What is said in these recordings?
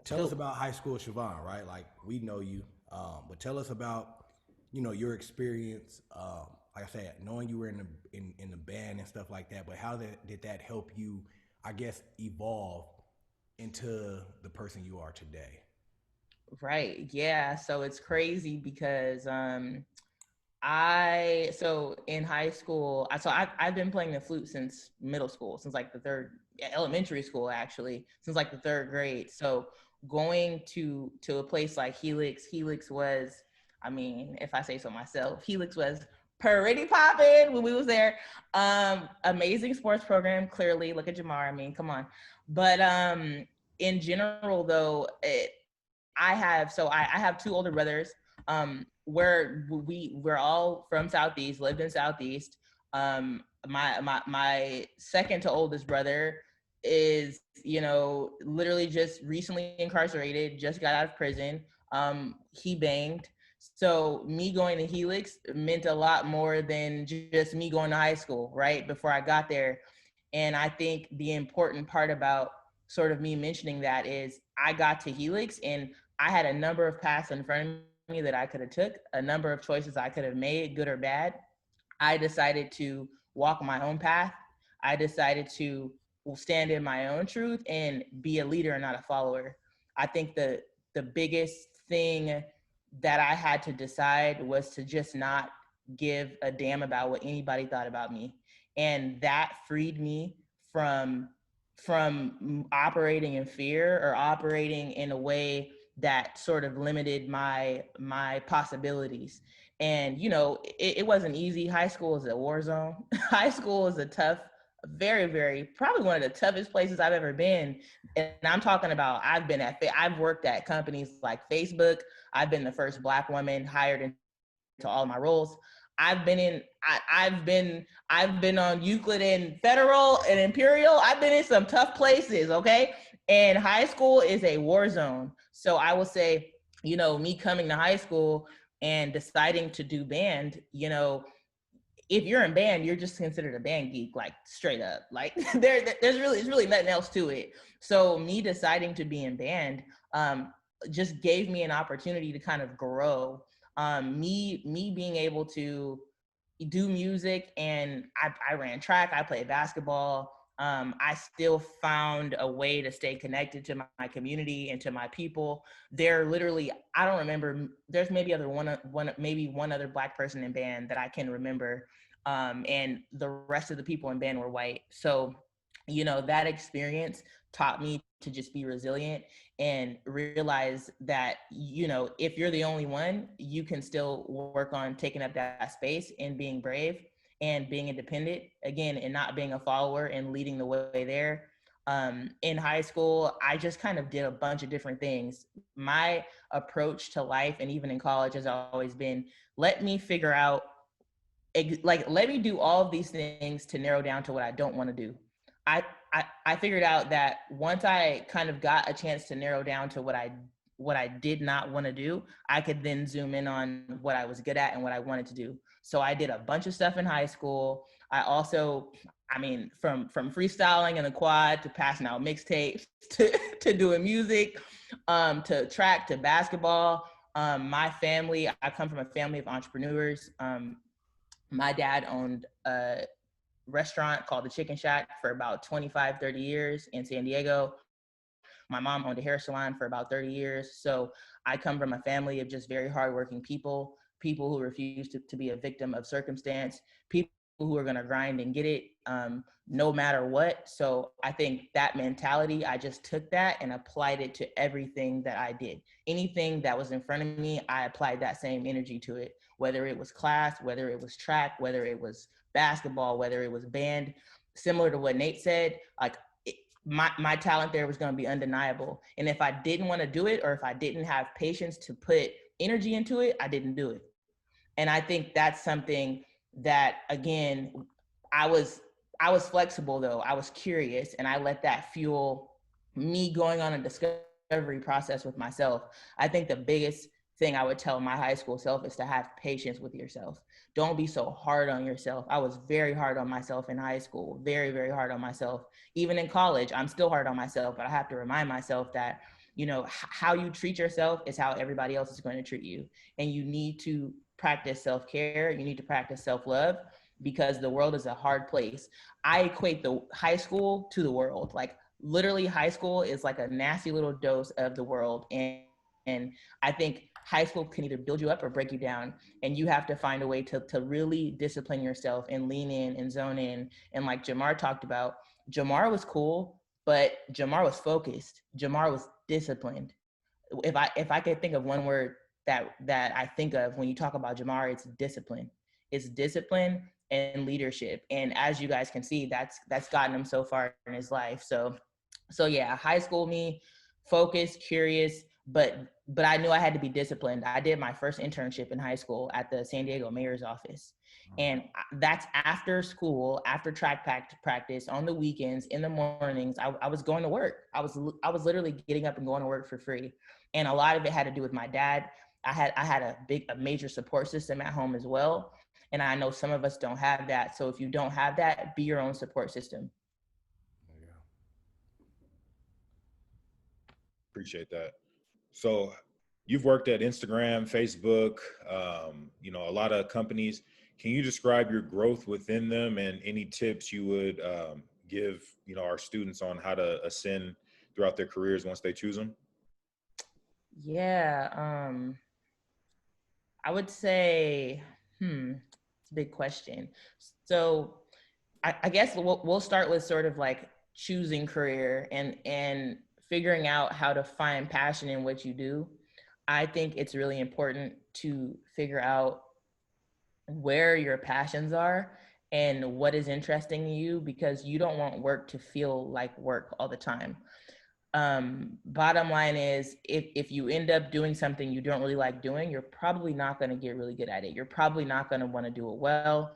tell us about high school Shavone, right? Like we know you, but tell us about your experience. Like I said, knowing you were in the band and stuff like that. But how did that help you? I guess evolve into the person you are today. Right. Yeah. So it's crazy because I so in high school, I've been playing the flute since middle school, since like the third elementary school actually, since like the third grade. So going to a place like Helix was, I mean, if I say so myself, Helix was pretty popping when we was there. Amazing sports program, clearly. Look at Jamar. I mean, come on. But in general though, I have two older brothers. Where we're all from Southeast, lived in Southeast. My second to oldest brother is, literally just recently incarcerated, just got out of prison. He banged. So me going to Helix meant a lot more than just me going to high school, right? Before I got there. And I think the important part about sort of me mentioning that is I got to Helix and I had a number of paths in front of me that I could have took, a number of choices I could have made, good or bad. I decided to walk my own path. I decided to stand in my own truth and be a leader and not a follower. I think the biggest thing that I had to decide was to just not give a damn about what anybody thought about me. And that freed me from operating in fear or operating in a way that sort of limited my possibilities. And it wasn't easy. High school is a war zone. High school is a tough, very, very, probably one of the toughest places I've ever been. And I'm talking about I've worked at companies like Facebook. I've been the first Black woman hired into all of my roles. I've been on Euclid and Federal and Imperial. I've been in some tough places, okay? And high school is a war zone. So I will say, me coming to high school and deciding to do band, if you're in band, you're just considered a band geek, like straight up. Like there's really nothing else to it. So me deciding to be in band just gave me an opportunity to kind of grow. Me being able to do music, and I ran track, I played basketball. I still found a way to stay connected to my community and to my people. There literally, I don't remember. There's maybe maybe one other Black person in band that I can remember, and the rest of the people in band were white. So, that experience taught me to just be resilient and realize that if you're the only one, you can still work on taking up that space and being brave and being independent again, and not being a follower and leading the way there. In high school, I just kind of did a bunch of different things. My approach to life, and even in college, has always been, let me figure out, let me do all of these things to narrow down to what I don't want to do. I figured out that once I kind of got a chance to narrow down to what I did not want to do, I could then zoom in on what I was good at and what I wanted to do. So I did a bunch of stuff in high school. I also, I mean, from freestyling in the quad to passing out mixtapes to doing music, to track to basketball. My family, I come from a family of entrepreneurs. My dad owned a restaurant called the Chicken Shack for about 25, 30 years in San Diego. My mom owned a hair salon for about 30 years. So I come from a family of just very hardworking people who refuse to be a victim of circumstance, people who are going to grind and get it no matter what. So I think that mentality, I just took that and applied it to everything that I did. Anything that was in front of me, I applied that same energy to it, whether it was class, whether it was track, whether it was basketball, whether it was band. Similar to what Nate said, like my talent there was going to be undeniable. And if I didn't want to do it, or if I didn't have patience to put energy into it, I didn't do it. And I think that's something that, again, I was I was flexible though. I was curious, and I let that fuel me going on a discovery process with myself. I think the biggest thing I would tell my high school self is to have patience with yourself. Don't be so hard on yourself. I was very hard on myself in high school, very, very hard on myself. Even in college, I'm still hard on myself, but I have to remind myself that how you treat yourself is how everybody else is going to treat you. And you need to practice self-care. You need to practice self-love, because the world is a hard place. I equate the high school to the world. Like literally high school is like a nasty little dose of the world. And I think high school can either build you up or break you down. And you have to find a way to really discipline yourself and lean in and zone in. And like Jamar talked about, Jamar was cool, but Jamar was focused. Jamar was disciplined. If I could think of one word that I think of when you talk about Jamar, it's discipline. It's discipline and leadership. And as you guys can see, that's gotten him so far in his life. So yeah, high school me, focused, curious, but I knew I had to be disciplined. I did my first internship in high school at the San Diego mayor's office. And that's after school, after track practice, on the weekends, in the mornings, I was going to work. I was literally getting up and going to work for free. And a lot of it had to do with my dad. I had a major support system at home as well. And I know some of us don't have that. So if you don't have that, be your own support system. Yeah. Appreciate that. So you've worked at Instagram, Facebook, a lot of companies. Can you describe your growth within them and any tips you would give, our students on how to ascend throughout their careers once they choose them? Yeah, I would say, it's a big question. So I guess we'll start with sort of like choosing career and figuring out how to find passion in what you do. I think it's really important to figure out where your passions are and what is interesting to you, because you don't want work to feel like work all the time. Bottom line is, if you end up doing something you don't really like doing, you're probably not going to get really good at it. You're probably not going to want to do it well.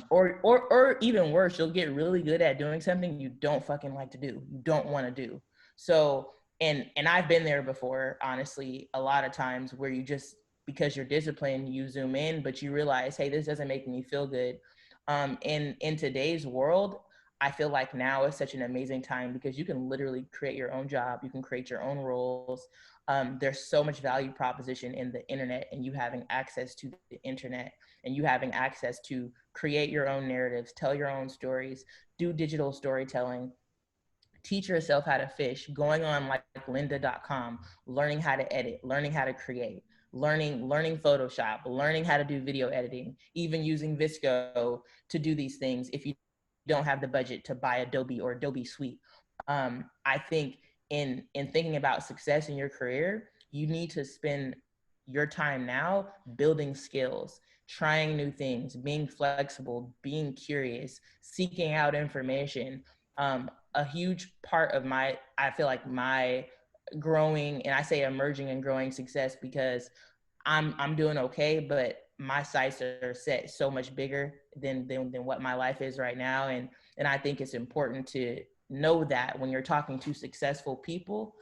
Or even worse, you'll get really good at doing something you don't fucking like to do, you don't want to do. So, and I've been there before, honestly, a lot of times where you just, because you're disciplined, you zoom in, but you realize, hey, this doesn't make me feel good. In today's world, I feel like now is such an amazing time because you can literally create your own job. You can create your own roles. There's so much value proposition in the internet, and you having access to the internet, and you having access to create your own narratives, tell your own stories, do digital storytelling, teach yourself how to fish, going on like lynda.com, learning how to edit, learning how to create, learning Photoshop, learning how to do video editing, even using VSCO to do these things if you don't have the budget to buy Adobe or Adobe Suite. I think in thinking about success in your career, you need to spend your time now building skills, trying new things, being flexible, being curious, seeking out information. A huge part of I feel like my growing, and I say emerging and growing success because I'm doing okay, but my sights are set so much bigger than what my life is right now. And I think it's important to know that when you're talking to successful people,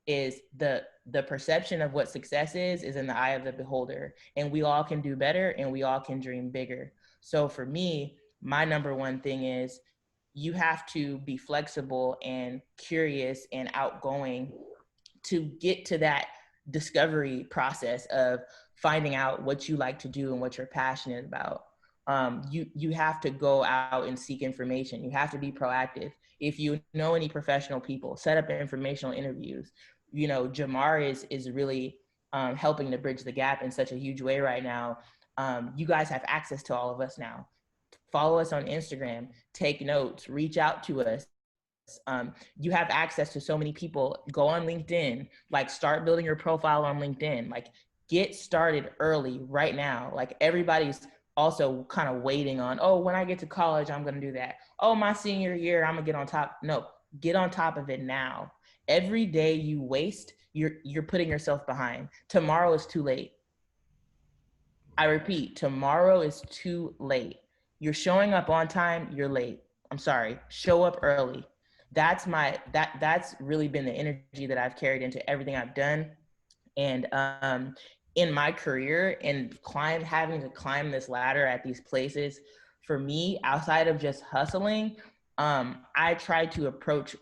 is the perception of what success is in the eye of the beholder. And we all can do better, and we all can dream bigger. So for me, my number one thing is you have to be flexible and curious and outgoing to get to that discovery process of finding out what you like to do and what you're passionate about. You have to go out and seek information. You have to be proactive. If you know any professional people, set up informational interviews. Jamar is really helping to bridge the gap in such a huge way right now. You guys have access to all of us now. Follow us on Instagram, take notes, reach out to us. You have access to so many people. Go on LinkedIn, like start building your profile on LinkedIn, like get started early right now. Like everybody's also kind of waiting on, oh, when I get to college, I'm going to do that. Oh, my senior year, I'm gonna get on top. No, get on top of it now. Every day you waste, you're putting yourself behind. Tomorrow is too late. I repeat, tomorrow is too late. You're showing up on time, you're late. I'm sorry, show up early. That's really been the energy that I've carried into everything I've done. And in my career, and having to climb this ladder at these places, for me, outside of just hustling, I try to approach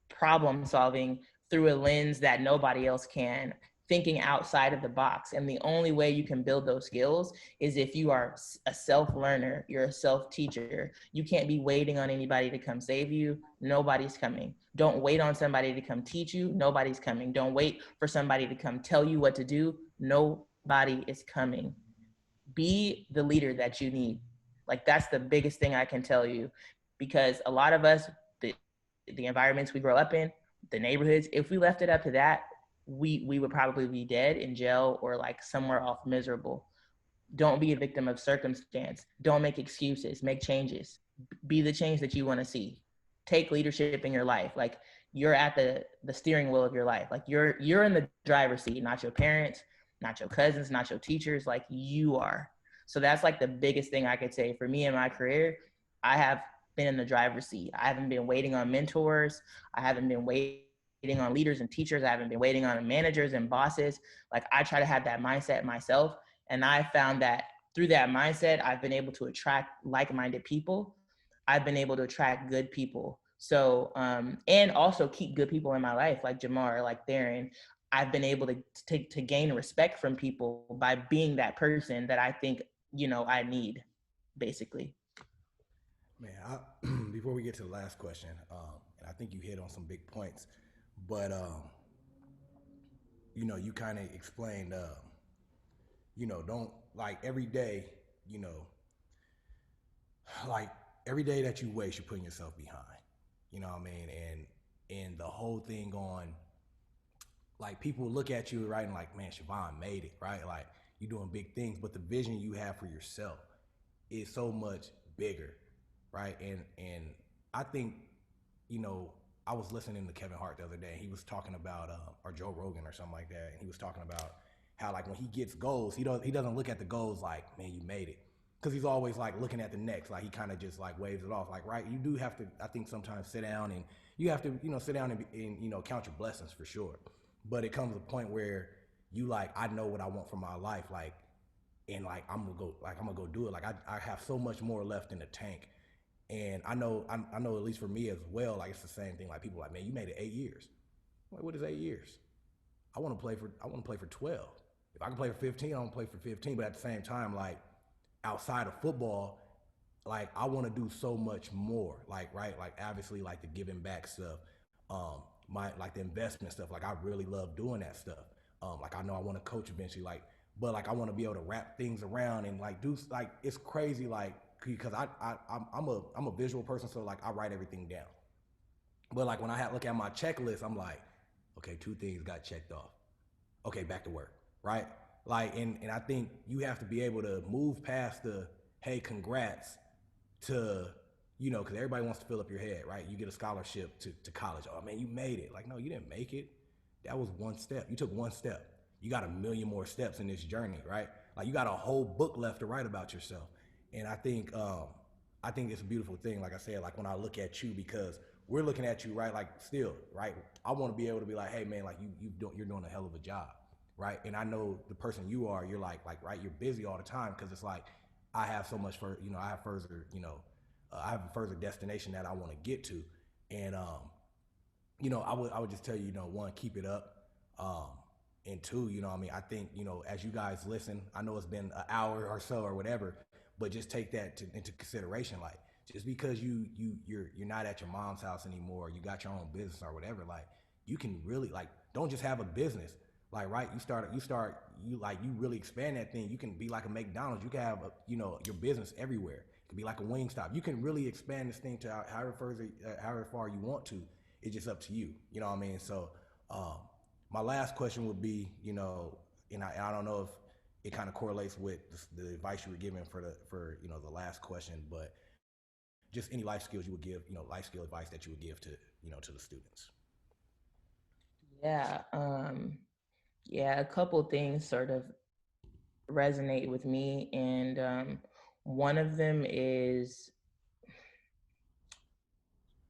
problem solving through a lens that nobody else can, thinking outside of the box. And the only way you can build those skills is if you are a self-learner, you're a self-teacher. You can't be waiting on anybody to come save you. Nobody's coming. Don't wait on somebody to come teach you. Nobody's coming. Don't wait for somebody to come tell you what to do. Nobody is coming. Be the leader that you need. Like, that's the biggest thing I can tell you, because a lot of us, the environments we grow up in, the neighborhoods, if we left it up to that, we would probably be dead in jail or like somewhere off miserable. Don't be a victim of circumstance. Don't make excuses. Make changes. Be the change that you want to see. Take leadership in your life. Like, you're at the steering wheel of your life. Like, you're in the driver's seat, not your parents, not your cousins, not your teachers. Like, you are. So that's like the biggest thing I could say for me in my career. I have been in the driver's seat. I haven't been waiting on mentors. I haven't been waiting on leaders and teachers. I haven't been waiting on managers and bosses. Like, I try to have that mindset myself. And I found that through that mindset, I've been able to attract like-minded people. I've been able to attract good people. So, and also keep good people in my life, like Jamar, like Theron. I've been able to gain respect from people by being that person that I think, I need, basically. Man, before we get to the last question, and I think you hit on some big points, but you kind of explained, don't, like, every day, like every day that you waste, you're putting yourself behind. You know what I mean? And the whole thing on, like, people look at you, right, and like, man, Shavone made it, right? Like, you're doing big things, but the vision you have for yourself is so much bigger, right? And I think, I was listening to Kevin Hart the other day, and he was talking about, or Joe Rogan or something like that, and he was talking about how, like, when he gets goals, he doesn't look at the goals like, man, you made it, because he's always like looking at the next, like he kind of just like waves it off, like, right, you do have to, I think, sometimes sit down, and you have to, sit down and count your blessings for sure, but it comes to a point where you like, I know what I want for my life, like, and like I'm gonna go do it, like I have so much more left in the tank. And I know at least for me as well, like, it's the same thing. Like, people are like, man, you made it 8 years. I'm like, what is 8 years? I want to play for 12. If I can play for 15, I want to play for 15. But at the same time, like, outside of football, like, I want to do so much more. Like, right, like, obviously, like, the giving back stuff, like the investment stuff. Like, I really love doing that stuff. Like, I know I want to coach eventually. Like, but like, I want to be able to wrap things around and like do, like, it's crazy, like, because I'm a visual person, so like I write everything down. But like, when I look at my checklist, I'm like, okay, 2 things got checked off. Okay, back to work, right? Like, and I think you have to be able to move past the, hey, congrats, to, because everybody wants to fill up your head, right? You get a scholarship to college. Oh man, you made it. Like, no, you didn't make it. That was one step. You took one step. You got a million more steps in this journey, right? Like, you got a whole book left to write about yourself. And I think it's a beautiful thing. Like I said, like, when I look at you, because we're looking at you, right? Like, still, right? I want to be able to be like, hey man, like, you're doing a hell of a job, right? And I know the person you are, you're like, right, you're busy all the time, because it's like, I have so much for, I have further, I have a further destination that I want to get to. And I would just tell you, one, keep it up. And 2, I think, as you guys listen, I know it's been an hour or so or whatever, but just take that into consideration. Like, just because you're not at your mom's house anymore, you got your own business or whatever, like, you can really, like, don't just have a business. Like, right, you really expand that thing. You can be like a McDonald's. You can have your business everywhere. It can be like a Wingstop. You can really expand this thing to however far you want to. It's just up to you. You know what I mean? So, my last question would be, and I don't know if it kind of correlates with the advice you were giving for the last question, but just any life skills you would give, life skill advice that you would give to the students. Yeah. Yeah. A couple things sort of resonate with me. And one of them is,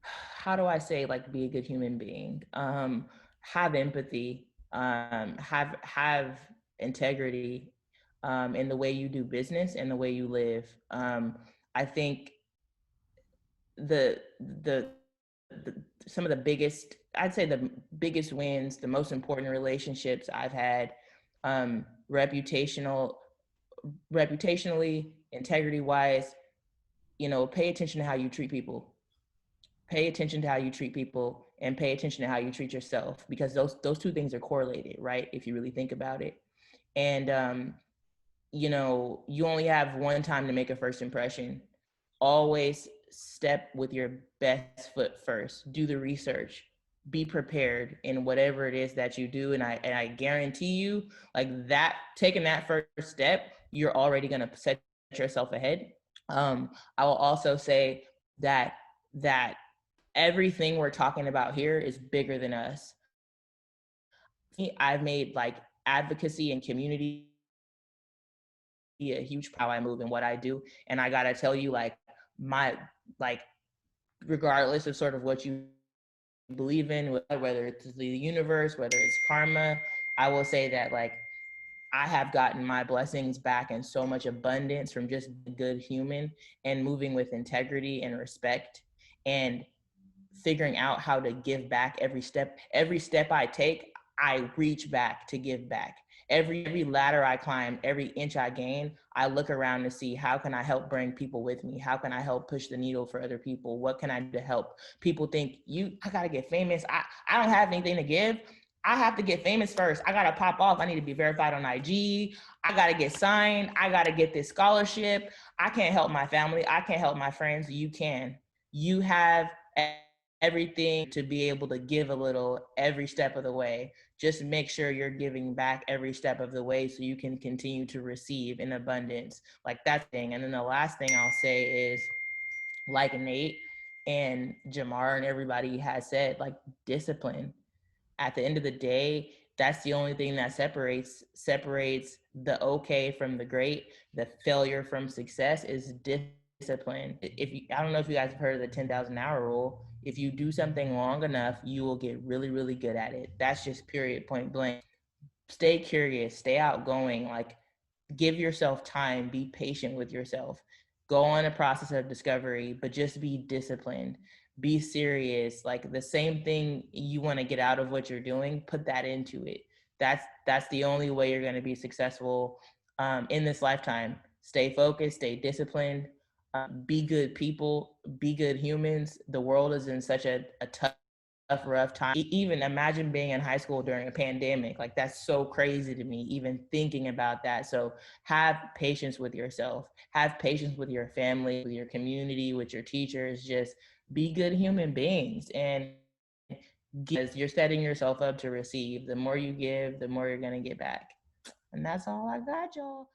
how do I say, like, be a good human being? Have empathy, have integrity, in the way you do business and the way you live. I think the some of the biggest, I'd say the biggest wins, the most important relationships I've had, reputationally, integrity wise, pay attention to how you treat people. Pay attention to how you treat people, and pay attention to how you treat yourself, because those two things are correlated, right? If you really think about it. And you only have one time to make a first impression. Always step with your best foot first. Do the research. Be prepared in whatever it is that you do. And I guarantee you, like that, taking that first step, you're already gonna set yourself ahead. I will also say that everything we're talking about here is bigger than us. I've made like advocacy and community a huge part of how I move and what I do. And I gotta tell you, like regardless of sort of what you believe in, whether it's the universe, whether it's karma, I will say that like I have gotten my blessings back in so much abundance from just a good human and moving with integrity and respect and figuring out how to give back every step. Every step I take, I reach back to give back. Every ladder I climb, every inch I gain, I look around to see how can I help bring people with me? How can I help push the needle for other people? What can I do to help? People think I gotta get famous. I don't have anything to give. I have to get famous first. I gotta pop off. I need to be verified on IG. I gotta get signed. I gotta get this scholarship. I can't help my family. I can't help my friends. You can. You have everything to be able to give a little every step of the way. Just make sure you're giving back every step of the way so you can continue to receive in abundance. Like that thing. And then the last thing I'll say is, like Nate and Jamar and everybody has said, like discipline. At the end of the day, that's the only thing that separates the okay from the great, the failure from success is discipline. I don't know if you guys have heard of the 10,000 hour rule. If you do something long enough, you will get really, really good at it. That's just period, point blank. Stay curious, stay outgoing, like give yourself time, be patient with yourself, go on a process of discovery, but just be disciplined, be serious. Like the same thing you want to get out of what you're doing, put that into it. That's the only way you're going to be successful in this lifetime. Stay focused, stay disciplined, be good people, be good humans. The world is in such a tough, rough time. Even imagine being in high school during a pandemic. Like that's so crazy to me, even thinking about that. So have patience with yourself, have patience with your family, with your community, with your teachers. Just be good human beings, and because you're setting yourself up to receive. The more you give, the more you're going to get back. And that's all I got, y'all.